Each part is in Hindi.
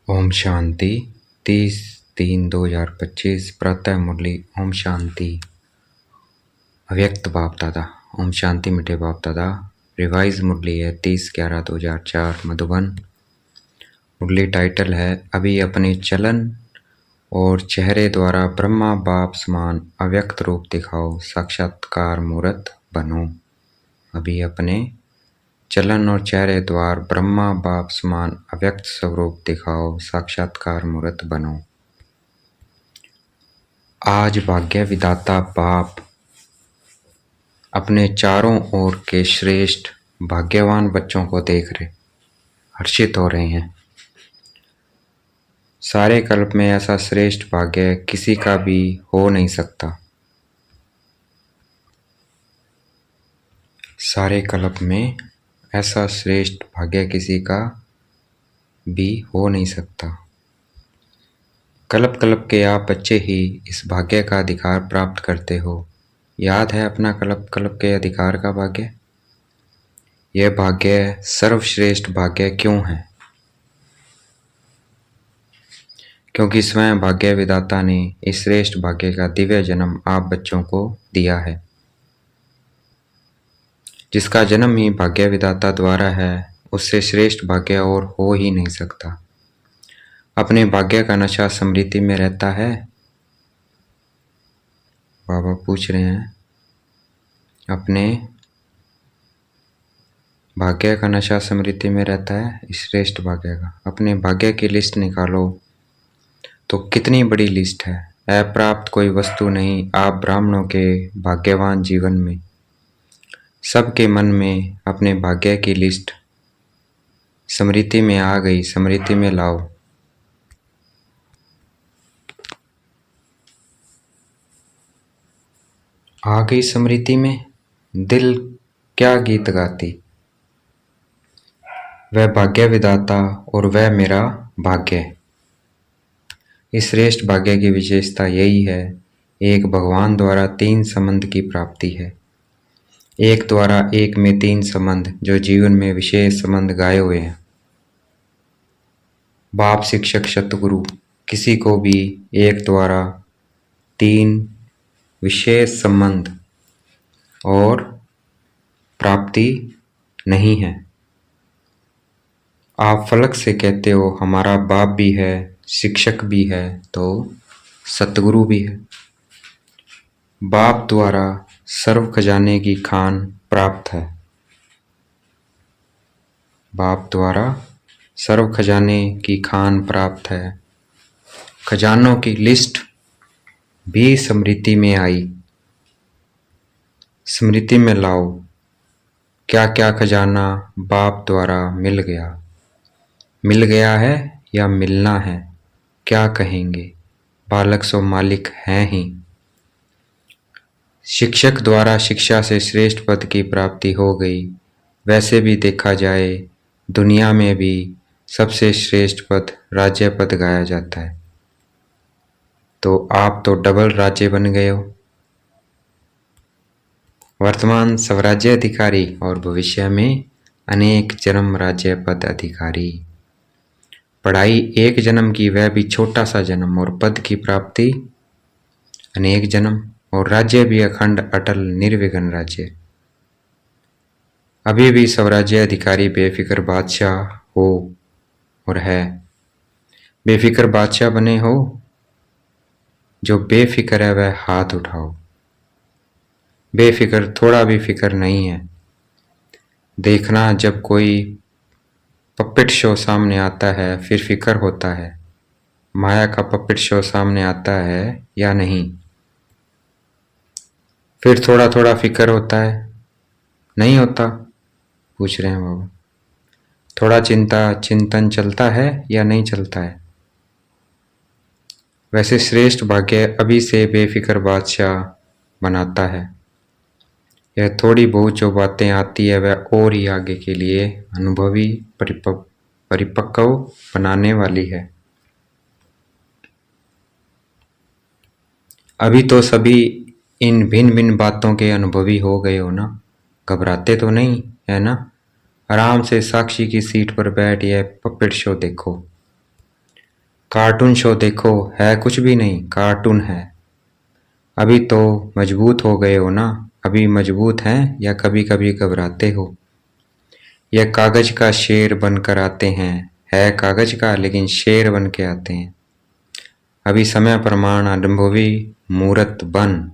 ओम शांति 30/3/2025 प्रातः मुरली। ओम शांति। अव्यक्त बाप दादा। ओम शांति मिठे बाप दादा। रिवाइज मुरली है 30/11/2004 मधुबन। मुरली टाइटल है अभी अपने चलन और चेहरे द्वारा ब्रह्मा बाप समान अव्यक्त रूप दिखाओ, साक्षात्कार मूर्त बनो। अभी अपने चलन और चेहरे द्वार ब्रह्मा बाप समान अव्यक्त स्वरूप दिखाओ, साक्षात्कार मूर्त बनो। आज भाग्य विधाता बाप अपने चारों ओर के श्रेष्ठ भाग्यवान बच्चों को देख रहे, हर्षित हो रहे हैं। सारे कल्प में ऐसा श्रेष्ठ भाग्य किसी का भी हो नहीं सकता। सारे कल्प में ऐसा श्रेष्ठ भाग्य किसी का भी हो नहीं सकता। कल्प कल्प के आप बच्चे ही इस भाग्य का अधिकार प्राप्त करते हो। याद है अपना कल्प कल्प के अधिकार का भाग्य? यह भाग्य सर्वश्रेष्ठ भाग्य क्यों है? क्योंकि स्वयं भाग्य विधाता ने इस श्रेष्ठ भाग्य का दिव्य जन्म आप बच्चों को दिया है। जिसका जन्म ही भाग्य विधाता द्वारा है, उससे श्रेष्ठ भाग्य और हो ही नहीं सकता। अपने भाग्य का नशा स्मृति में रहता है? बाबा पूछ रहे हैं, अपने भाग्य का नशा स्मृति में रहता है? इस श्रेष्ठ भाग्य का अपने भाग्य की लिस्ट निकालो तो कितनी बड़ी लिस्ट है। अप्राप्त कोई वस्तु नहीं आप ब्राह्मणों के भाग्यवान जीवन में। सबके मन में अपने भाग्य की लिस्ट स्मृति में आ गई, स्मृति में लाओ। आ गई स्मृति में, दिल क्या गीत गाती। वह भाग्य विधाता और वह मेरा भाग्य। इस श्रेष्ठ भाग्य की विशेषता यही है, एक भगवान द्वारा 3 संबंध की प्राप्ति है। एक द्वारा एक में 3 संबंध, जो जीवन में विशेष संबंध गाए हुए हैं। बाप शिक्षक सतगुरु, किसी को भी एक द्वारा 3 विशेष संबंध और प्राप्ति नहीं है। आप फलक से कहते हो हमारा बाप भी है, शिक्षक भी है, तो सतगुरु भी है। बाप द्वारा सर्व खजाने की खान प्राप्त है। बाप द्वारा सर्व खजाने की खान प्राप्त है। खजानों की लिस्ट भी स्मृति में आई। स्मृति में लाओ क्या क्या खजाना बाप द्वारा मिल गया। मिल गया है या मिलना है, क्या कहेंगे? बालक सो मालिक हैं ही। शिक्षक द्वारा शिक्षा से श्रेष्ठ पद की प्राप्ति हो गई। वैसे भी देखा जाए दुनिया में भी सबसे श्रेष्ठ पद राज्य पद गाया जाता है। तो आप तो डबल राज्य बन गए हो। वर्तमान स्वराज्य अधिकारी और भविष्य में अनेक जन्म राज्य पद अधिकारी। पढ़ाई एक जन्म की, वह भी छोटा सा जन्म, और पद की प्राप्ति अनेक जन्म, और राज्य भी अखंड अटल निर्विघ्न राज्य। अभी भी स्वराज्य अधिकारी बेफिक्र बादशाह हो और है। बेफिक्र बादशाह बने हो? जो बेफिक्र है वह हाथ उठाओ। बेफिक्र थोड़ा भी फिक्र नहीं है। देखना जब कोई पपेट शो सामने आता है फिर फिक्र होता है, माया का पपेट शो सामने आता है या नहीं। फिर थोड़ा थोड़ा फिक्र होता है, नहीं होता? पूछ रहे हैं बाबा। थोड़ा चिंतन चलता है या नहीं चलता है? वैसे श्रेष्ठ भाग्य अभी से बेफिक्र बादशाह बनाता है। यह थोड़ी बहुत जो बातें आती है वह और ही आगे के लिए अनुभवी परिपक्व बनाने वाली है। अभी तो सभी इन भिन्न भिन्न बातों के अनुभवी हो गए हो ना, घबराते तो नहीं है ना? आराम से साक्षी की सीट पर बैठ यह पपेट शो देखो। कार्टून शो देखो, है कुछ भी नहीं, कार्टून है। अभी तो मजबूत हो गए हो ना, अभी मजबूत हैं या कभी कभी घबराते हो? यह कागज का शेर बनकर आते हैं, है कागज का लेकिन शेर बन के आते हैं। अभी समय प्रमाण अनुभवी मूर्त बन,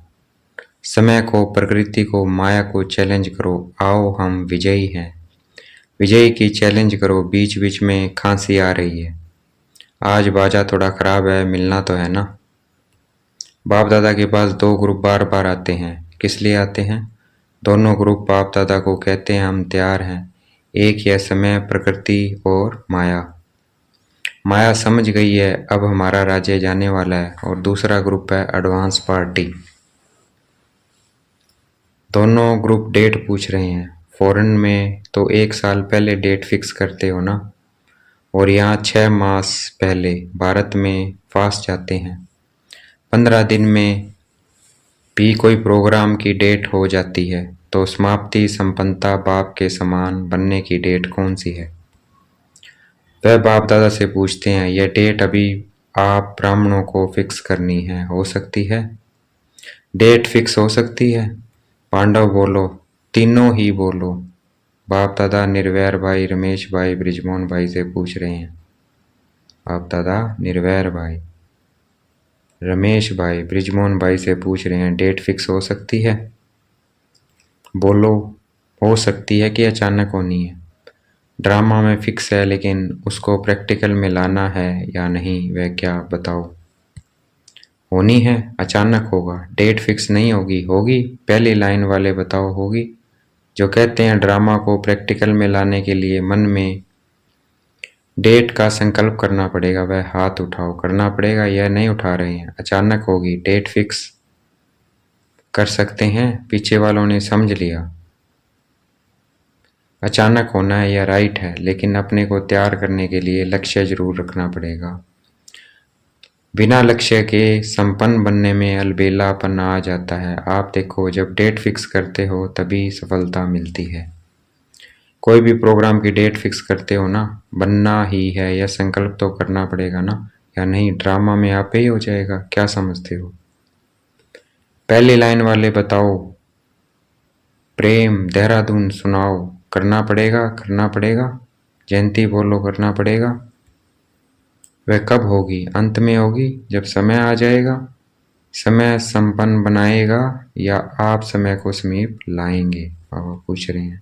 समय को, प्रकृति को, माया को चैलेंज करो, आओ हम विजयी हैं। विजयी की चैलेंज करो, बीच बीच में खांसी आ रही है। आज बाजा थोड़ा खराब है, मिलना तो है ना। बाप दादा के पास दो ग्रुप बार बार आते हैं, किस लिए आते हैं? दोनों ग्रुप बाप दादा को कहते हैं हम तैयार हैं। एक है समय, प्रकृति और माया। माया समझ गई है अब हमारा राज्य जाने वाला है, और दूसरा ग्रुप है एडवांस पार्टी। दोनों ग्रुप डेट पूछ रहे हैं। फॉरेन में तो 1 साल पहले डेट फिक्स करते हो ना, और यहाँ 6 मास पहले। भारत में फास्ट जाते हैं, 15 दिन में भी कोई प्रोग्राम की डेट हो जाती है। तो समाप्ति संपन्नता बाप के समान बनने की डेट कौन सी है? वह बाप दादा से पूछते हैं, यह डेट अभी आप ब्राह्मणों को फिक्स करनी है, हो सकती है? डेट फिक्स हो सकती है? पांडव बोलो, तीनों ही बोलो। बाप दादा निर्वैर भाई, रमेश भाई, ब्रिजमोहन भाई से पूछ रहे हैं। बाप दादा निर्वैर भाई, रमेश भाई, ब्रिजमोहन भाई से पूछ रहे हैं, डेट फिक्स हो सकती है? बोलो, हो सकती है कि अचानक होनी है? ड्रामा में फिक्स है, लेकिन उसको प्रैक्टिकल में लाना है या नहीं, वह क्या बताओ? होनी है, अचानक होगा। डेट फिक्स नहीं होगी, होगी? पहली लाइन वाले बताओ, होगी? जो कहते हैं ड्रामा को प्रैक्टिकल में लाने के लिए मन में डेट का संकल्प करना पड़ेगा, वह हाथ उठाओ। करना पड़ेगा, यह नहीं उठा रहे हैं। अचानक होगी, डेट फिक्स कर सकते हैं? पीछे वालों ने समझ लिया, अचानक होना है यह राइट है, लेकिन अपने को तैयार करने के लिए लक्ष्य जरूर रखना पड़ेगा। बिना लक्ष्य के संपन्न बनने में अलबेलापन आ जाता है। आप देखो, जब डेट फिक्स करते हो तभी सफलता मिलती है। कोई भी प्रोग्राम की डेट फिक्स करते हो ना, बनना ही है, यह संकल्प तो करना पड़ेगा ना, या नहीं ड्रामा में आप ही हो जाएगा? क्या समझते हो? पहली लाइन वाले बताओ, प्रेम देहरादून सुनाओ। करना पड़ेगा, करना पड़ेगा। जयंती बोलो, करना पड़ेगा। वह कब होगी? अंत में होगी, जब समय आ जाएगा। समय संपन्न बनाएगा या आप समय को समीप लाएंगे? बाबा पूछ रहे हैं।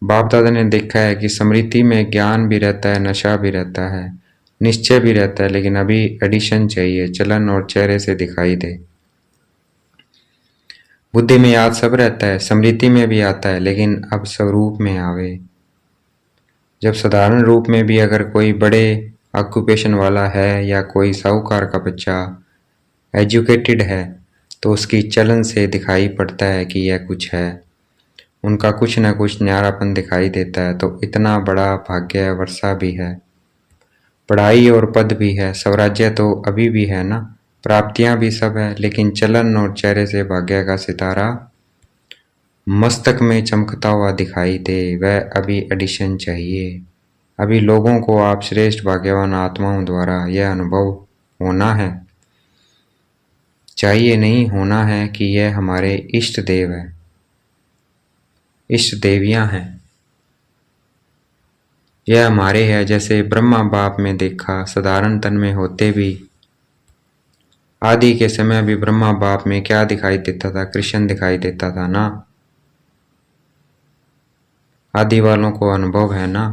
बाप दादा ने देखा है कि स्मृति में ज्ञान भी रहता है, नशा भी रहता है, निश्चय भी रहता है, लेकिन अभी एडिशन चाहिए, चलन और चेहरे से दिखाई दे। बुद्धि में याद सब रहता है, स्मृति में भी आता है, लेकिन अब स्वरूप में आवे। जब साधारण रूप में भी अगर कोई बड़े ऑक्यूपेशन वाला है या कोई साहूकार का बच्चा एजुकेटेड है, तो उसकी चलन से दिखाई पड़ता है कि यह कुछ है। उनका कुछ न कुछ न्यारापन दिखाई देता है। तो इतना बड़ा भाग्य वर्षा भी है, पढ़ाई और पद भी है, स्वराज्य तो अभी भी है ना, प्राप्तियां भी सब है, लेकिन चलन और चेहरे से भाग्य का सितारा मस्तक में चमकता हुआ दिखाई दे, वह अभी एडिशन चाहिए। अभी लोगों को आप श्रेष्ठ भाग्यवान आत्माओं द्वारा यह अनुभव होना है, चाहिए नहीं, होना है कि यह हमारे इष्ट देव है, इष्ट देवियां हैं, यह हमारे है। जैसे ब्रह्मा बाप में देखा, साधारण तन में होते भी आदि के समय भी ब्रह्मा बाप में क्या दिखाई देता था? कृष्ण दिखाई देता था ना। आदि वालों को अनुभव है ना।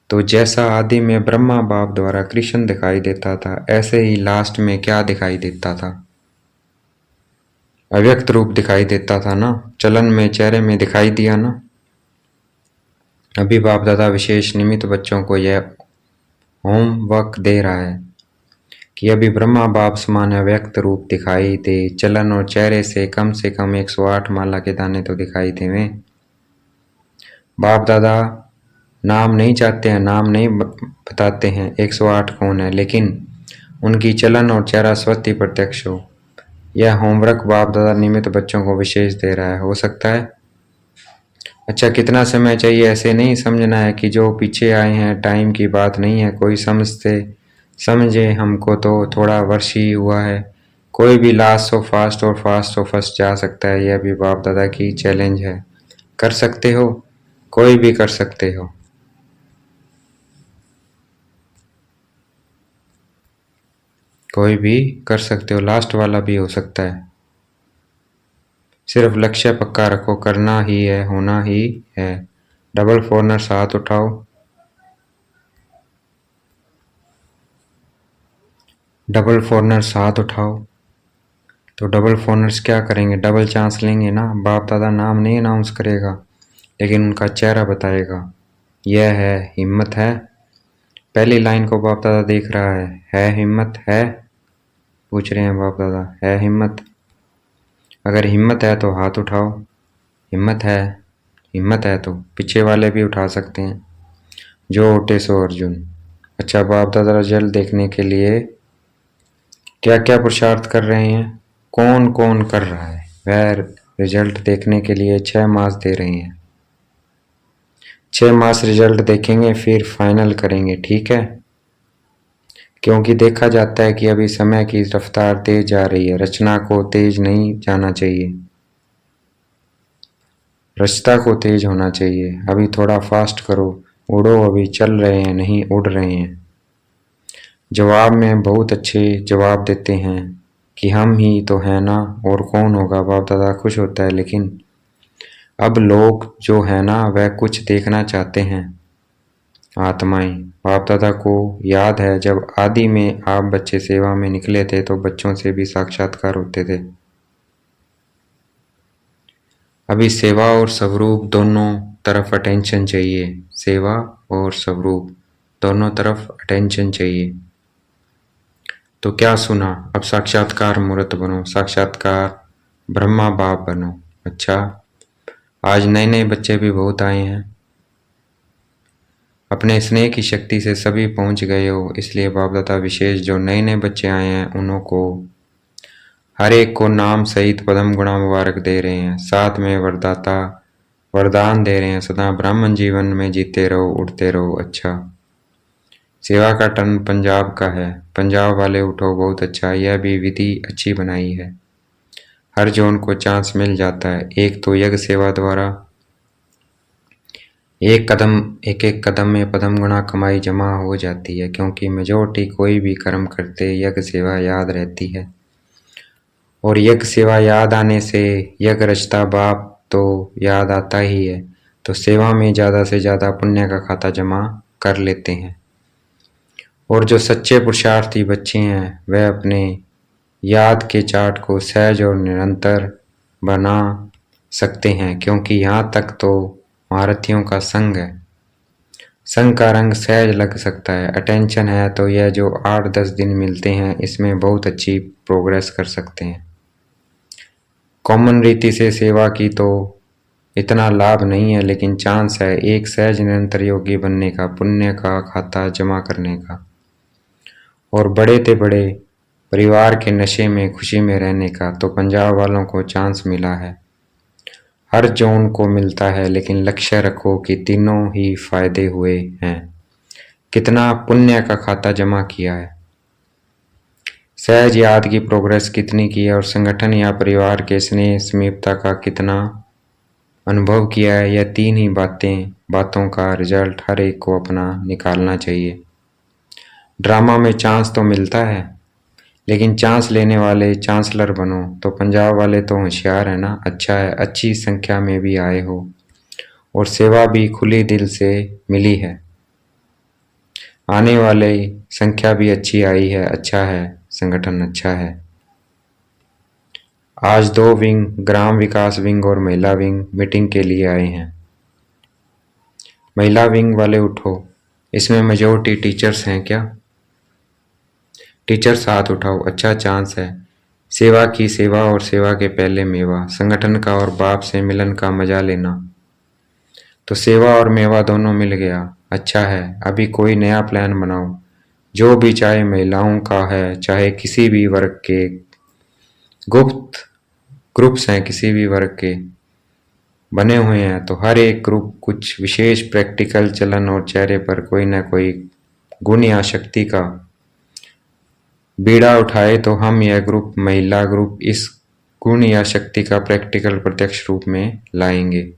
तो जैसा आदि में ब्रह्मा बाप द्वारा कृष्ण दिखाई देता था, ऐसे ही लास्ट में क्या दिखाई देता था? अव्यक्त रूप दिखाई देता था ना, चलन में, चेहरे में दिखाई दिया ना। अभी बाप दादा विशेष निमित्त बच्चों को यह होमवर्क दे रहा है कि अभी ब्रह्मा बाप समान अव्यक्त रूप दिखाई दे, चलन और चेहरे से कम 108 माला के दाने तो दिखाई देवें। बाप दादा नाम नहीं चाहते हैं, नाम नहीं बताते हैं 108 कौन है, लेकिन उनकी चलन और चेहरा स्वति प्रत्यक्ष हो। यह होमवर्क बाप दादा निमित्त बच्चों को विशेष दे रहा है, हो सकता है। अच्छा, कितना समय चाहिए ऐसे नहीं समझना है कि जो पीछे आए हैं टाइम की बात नहीं है, कोई समझे, हमको तो थोड़ा वर्ष ही हुआ है। कोई भी लास्ट सो फास्ट और फास्ट सो फर्स्ट जा सकता है, यह भी बाप दादा की चैलेंज है। कर सकते हो, कोई भी कर सकते हो। कोई भी कर सकते हो, लास्ट वाला भी हो सकता है। सिर्फ लक्ष्य पक्का रखो, करना ही है, होना ही है। डबल फोरनर्स हाथ उठाओ। डबल फोरनर्स हाथ उठाओ। तो डबल फोनर्स क्या करेंगे, डबल चांस लेंगे ना। बाप दादा नाम नहीं अनाउंस करेगा, लेकिन उनका चेहरा बताएगा। यह है, हिम्मत है। पहली लाइन को बाप दादा देख रहा है हिम्मत है? पूछ रहे हैं बाप दादा, है हिम्मत? अगर हिम्मत है तो हाथ उठाओ। हिम्मत है, हिम्मत है तो पीछे वाले भी उठा सकते हैं। जो उठे सो अर्जुन। अच्छा, बाप दादा रिजल्ट देखने के लिए क्या क्या पुरुषार्थ कर रहे हैं, कौन कौन कर रहा है? वह रिजल्ट देखने के लिए 6 मास दे रहे हैं। 6 मास रिजल्ट देखेंगे, फिर फाइनल करेंगे, ठीक है? क्योंकि देखा जाता है कि अभी समय की रफ्तार तेज जा रही है, रचना को तेज नहीं जाना चाहिए, रचता को तेज होना चाहिए। अभी थोड़ा फास्ट करो, उड़ो, अभी चल रहे हैं नहीं उड़ रहे हैं। जवाब में बहुत अच्छे जवाब देते हैं कि हम ही तो हैं ना, और कौन होगा। बाप दादा खुश होता है, लेकिन अब लोग जो है ना वह कुछ देखना चाहते हैं। आत्माएं, बाप दादा को याद है जब आदि में आप बच्चे सेवा में निकले थे तो बच्चों से भी साक्षात्कार होते थे। अभी सेवा और स्वरूप दोनों तरफ अटेंशन चाहिए। सेवा और स्वरूप दोनों तरफ अटेंशन चाहिए। तो क्या सुना, अब साक्षात्कार मूर्त बनो, साक्षात्कार ब्रह्मा बाप बनो। अच्छा, आज नए नए बच्चे भी बहुत आए हैं। अपने स्नेह की शक्ति से सभी पहुंच गए हो, इसलिए बाप दादा विशेष जो नए नए बच्चे आए हैं उन्हों को हर एक को नाम सहित पदम गुणा मुबारक दे रहे हैं। साथ में वरदाता वरदान दे रहे हैं, सदा ब्राह्मण जीवन में जीते रहो, उठते रहो। अच्छा, सेवा का टर्न पंजाब का है। पंजाब वाले उठो, बहुत अच्छा, यह भी विधि अच्छी बनाई है। हर जोन को चांस मिल जाता है। एक तो यज्ञ सेवा द्वारा एक एक कदम में पदम गुणा कमाई जमा हो जाती है, क्योंकि मेजोरिटी कोई भी कर्म करते यज्ञ सेवा याद रहती है, और यज्ञ सेवा याद आने से यज्ञ रचता बाप तो याद आता ही है, तो सेवा में ज़्यादा से ज़्यादा पुण्य का खाता जमा कर लेते हैं। और जो सच्चे पुरुषार्थी बच्चे हैं वह अपने याद के चार्ट को सहज और निरंतर बना सकते हैं, क्योंकि यहाँ तक तो महारथियों का संग है। संग का रंग सहज लग सकता है, अटेंशन है तो यह जो 8-10 दिन मिलते हैं इसमें बहुत अच्छी प्रोग्रेस कर सकते हैं। कॉमन रीति से सेवा की तो इतना लाभ नहीं है, लेकिन चांस है एक सहज निरंतर योगी बनने का, पुण्य का खाता जमा करने का, और बड़े ते बड़े परिवार के नशे में खुशी में रहने का। तो पंजाब वालों को चांस मिला है, हर जोन को मिलता है, लेकिन लक्ष्य रखो कि तीनों ही फायदे हुए हैं। कितना पुण्य का खाता जमा किया है, सहज याद की प्रोग्रेस कितनी की है, और संगठन या परिवार के स्नेह समीपता का कितना अनुभव किया है। यह 3 ही बातों का रिजल्ट हर एक को अपना निकालना चाहिए। ड्रामा में चांस तो मिलता है, लेकिन चांस लेने वाले चांसलर बनो। तो पंजाब वाले तो होशियार है ना, अच्छा है, अच्छी संख्या में भी आए हो, और सेवा भी खुली दिल से मिली है। आने वाले संख्या भी अच्छी आई है, अच्छा है, संगठन अच्छा है। आज 2 विंग, ग्राम विकास विंग और महिला विंग मीटिंग के लिए आए हैं। महिला विंग वाले उठो, इसमें मेजोरिटी टीचर्स हैं क्या? टीचर्स हाथ उठाओ, अच्छा चांस है। सेवा की सेवा और सेवा के पहले मेवा, संगठन का और बाप से मिलन का मजा लेना। तो सेवा और मेवा दोनों मिल गया, अच्छा है। अभी कोई नया प्लान बनाओ, जो भी, चाहे महिलाओं का है चाहे किसी भी वर्ग के, गुप्त ग्रुप्स हैं किसी भी वर्ग के बने हुए हैं, तो हर एक ग्रुप कुछ विशेष प्रैक्टिकल चलन और चेहरे पर कोई ना कोई गुण या शक्ति का बीड़ा उठाए तो हम यह ग्रुप महिला ग्रुप इस गुण या शक्ति का प्रैक्टिकल प्रत्यक्ष रूप में लाएंगे।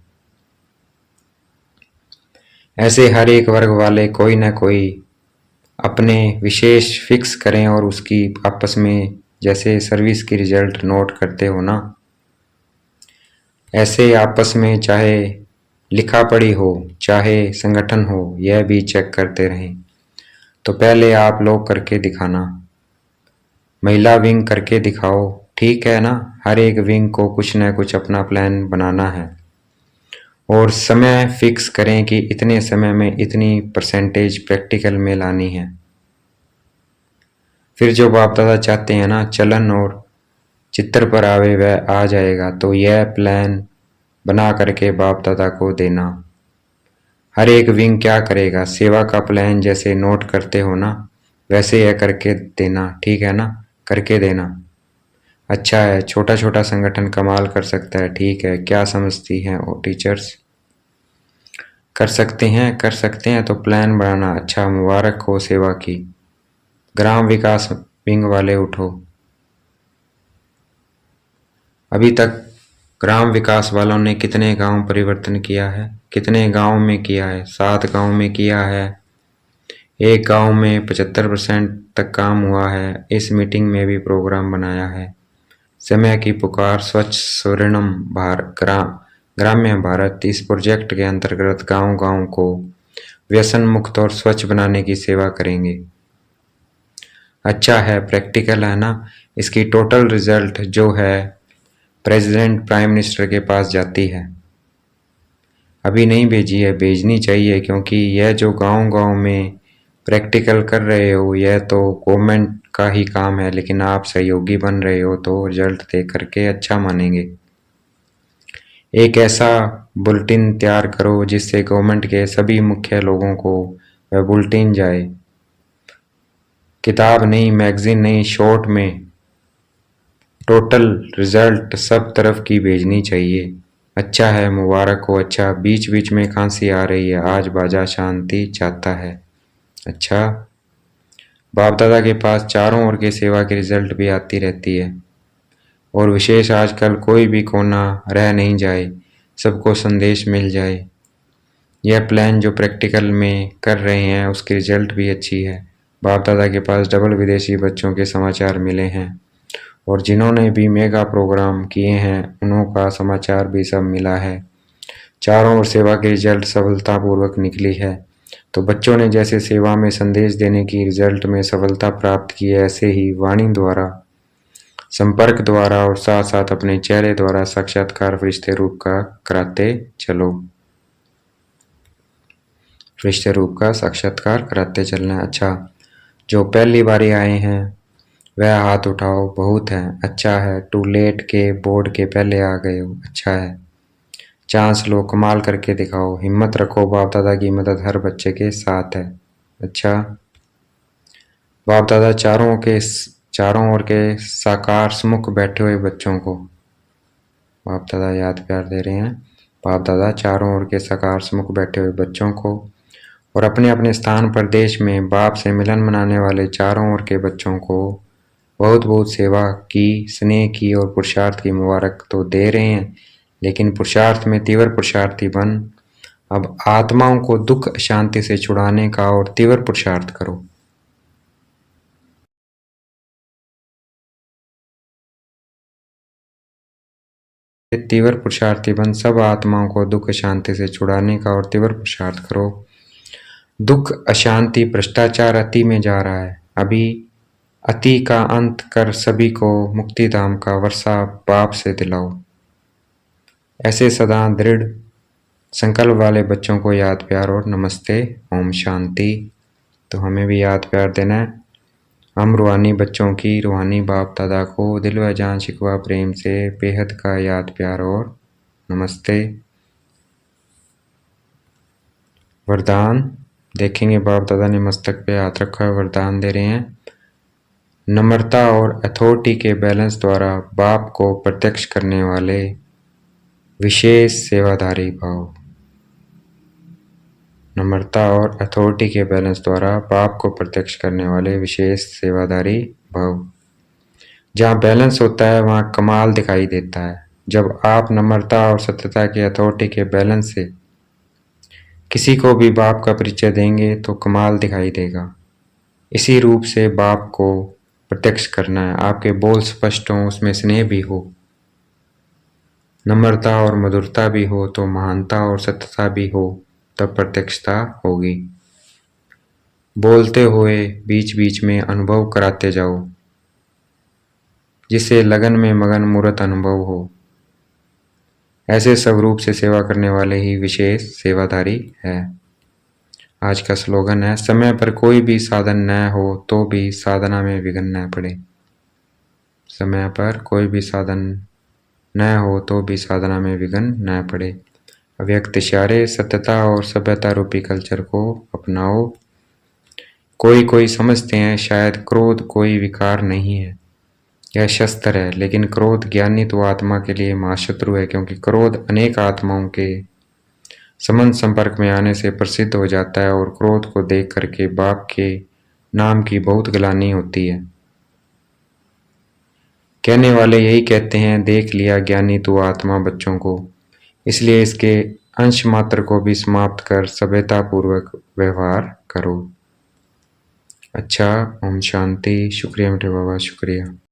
ऐसे हर एक वर्ग वाले कोई न कोई अपने विशेष फिक्स करें और उसकी आपस में जैसे सर्विस की रिजल्ट नोट करते हो ना, ऐसे आपस में चाहे लिखा पढ़ी हो चाहे संगठन हो, यह भी चेक करते रहें। तो पहले आप लोग करके दिखाना, महिला विंग करके दिखाओ, ठीक है ना। हर एक विंग को कुछ न कुछ अपना प्लान बनाना है और समय फिक्स करें कि इतने समय में इतनी परसेंटेज प्रैक्टिकल में लानी है। फिर जो बाप दादा चाहते हैं ना चलन और चित्र पर आवे वह आ जाएगा। तो यह प्लान बना करके बाप दादा को देना। हर एक विंग क्या करेगा, सेवा का प्लान जैसे नोट करते हो ना वैसे यह करके देना, ठीक है ना, करके देना। अच्छा है, छोटा छोटा संगठन कमाल कर सकता है, ठीक है। क्या समझती हैं वो टीचर्स? कर सकते हैं, कर सकते हैं। तो प्लान बनाना, अच्छा, मुबारक हो सेवा की। ग्राम विकास विंग वाले उठो। अभी तक ग्राम विकास वालों ने कितने गांव परिवर्तन किया है? कितने गांव में किया है? 7 गांव में किया है। एक गांव में 75% तक काम हुआ है। इस मीटिंग में भी प्रोग्राम बनाया है। समय की पुकार, स्वच्छ स्वर्णिम ग्राम्य भारत, इस प्रोजेक्ट के अंतर्गत गांव गांव को व्यसन मुक्त और स्वच्छ बनाने की सेवा करेंगे। अच्छा है, प्रैक्टिकल है ना। इसकी टोटल रिजल्ट जो है प्रेसिडेंट प्राइम मिनिस्टर के पास जाती है। अभी नहीं भेजी है, भेजनी चाहिए, क्योंकि यह जो गांव गांव में प्रैक्टिकल कर रहे हो यह तो गवर्नमेंट का ही काम है, लेकिन आप सहयोगी बन रहे हो तो रिजल्ट देख करके अच्छा मानेंगे। एक ऐसा बुलेटिन तैयार करो जिससे गवर्नमेंट के सभी मुख्य लोगों को वह बुलेटिन जाए। किताब नहीं, मैगजीन नहीं, शॉर्ट में टोटल रिजल्ट सब तरफ की भेजनी चाहिए। अच्छा है, मुबारक हो। अच्छा, बीच बीच में खांसी आ रही है, आज बाजा शांति चाहता है। अच्छा, बाप दादा के पास चारों ओर की सेवा की रिजल्ट भी आती रहती है और विशेष आजकल कोई भी कोना रह नहीं जाए, सबको संदेश मिल जाए। यह प्लान जो प्रैक्टिकल में कर रहे हैं उसकी रिजल्ट भी अच्छी है। बाप दादा के पास डबल विदेशी बच्चों के समाचार मिले हैं और जिन्होंने भी मेगा प्रोग्राम किए हैं उन्हों का समाचार भी सब मिला है। चारों ओर सेवा की रिजल्ट सफलतापूर्वक निकली है। तो बच्चों ने जैसे सेवा में संदेश देने की रिजल्ट में सफलता प्राप्त की है, ऐसे ही वाणी द्वारा, संपर्क द्वारा और साथ साथ अपने चेहरे द्वारा साक्षात्कार फरिश्ते रूप का कराते चलो। फरिश्ते रूप का साक्षात्कार कराते चलना। अच्छा, जो पहली बारी आए हैं वह हाथ उठाओ, बहुत है। अच्छा है, टू लेट के बोर्ड के पहले आ गए हो, अच्छा है। चांस लो, कमाल करके दिखाओ, हिम्मत रखो, बाप दादा की मदद हर बच्चे के साथ है। अच्छा, बाप दादा चारों ओर के साकार सम्मुख बैठे हुए बच्चों को बाप दादा याद प्यार दे रहे हैं। बाप दादा चारों ओर के साकार सम्मुख बैठे हुए बच्चों को और अपने अपने स्थान पर देश में बाप से मिलन मनाने वाले चारों ओर के बच्चों को बहुत बहुत सेवा की, स्नेह की और पुरुषार्थ की मुबारक तो दे रहे हैं, लेकिन पुरुषार्थ में तीव्र पुरुषार्थी बन अब आत्माओं को दुख अशांति से छुड़ाने का और तीव्र पुरुषार्थ करो। तीव्र पुरुषार्थी बन सब आत्माओं को दुख अशांति से छुड़ाने का और तीव्र पुरुषार्थ करो। दुख अशांति भ्रष्टाचार अति में जा रहा है, अभी अति का अंत कर सभी को मुक्ति धाम का वर्षा बाप से दिलाओ। ऐसे सदा दृढ़ संकल्प वाले बच्चों को याद प्यार और नमस्ते, ओम शांति। तो हमें भी याद प्यार देना है। हम रूहानी बच्चों की रूहानी बाप दादा को दिल व जान शिकवा प्रेम से बेहद का याद प्यार और नमस्ते। वरदान देखेंगे, बाप दादा ने मस्तक पे हाथ रखा है, वरदान दे रहे हैं। नम्रता और अथॉरिटी के बैलेंस द्वारा बाप को प्रत्यक्ष करने वाले विशेष सेवाधारी भाव। नम्रता और अथॉरिटी के बैलेंस द्वारा पाप को प्रत्यक्ष करने वाले विशेष सेवादारी भव। जहाँ बैलेंस होता है वहाँ कमाल दिखाई देता है। जब आप नम्रता और सत्यता के अथॉरिटी के बैलेंस से किसी को भी बाप का परिचय देंगे तो कमाल दिखाई देगा। इसी रूप से बाप को प्रत्यक्ष करना है। आपके बोल स्पष्ट हों, उसमें स्नेह भी हो, नम्रता और मधुरता भी हो, तो महानता और सत्यता भी हो, तब प्रत्यक्षता होगी। बोलते हुए बीच बीच में अनुभव कराते जाओ, जिससे लगन में मगन मूर्त अनुभव हो। ऐसे सब रूप से सेवा करने वाले ही विशेष सेवाधारी है। आज का स्लोगन है, समय पर कोई भी साधन न हो तो भी साधना में विघ्न न पड़े। समय पर कोई भी साधन न हो तो भी साधना में विघ्न न पड़े। अव्यक्त इशारे, सत्यता और सभ्यता रूपी कल्चर को अपनाओ। कोई समझते हैं शायद क्रोध कोई विकार नहीं है, यह शस्त्र है, लेकिन क्रोध ज्ञानी तो आत्मा के लिए महाशत्रु है, क्योंकि क्रोध अनेक आत्माओं के संबंध संपर्क में आने से प्रसिद्ध हो जाता है और क्रोध को देख करके बाप के नाम की बहुत ग्लानि होती है। कहने वाले यही कहते हैं, देख लिया ज्ञानी तू आत्मा बच्चों को, इसलिए इसके अंश मात्र को भी समाप्त कर सभ्यता पूर्वक व्यवहार करो। अच्छा, ओम शांति। शुक्रिया मीठे बाबा, शुक्रिया।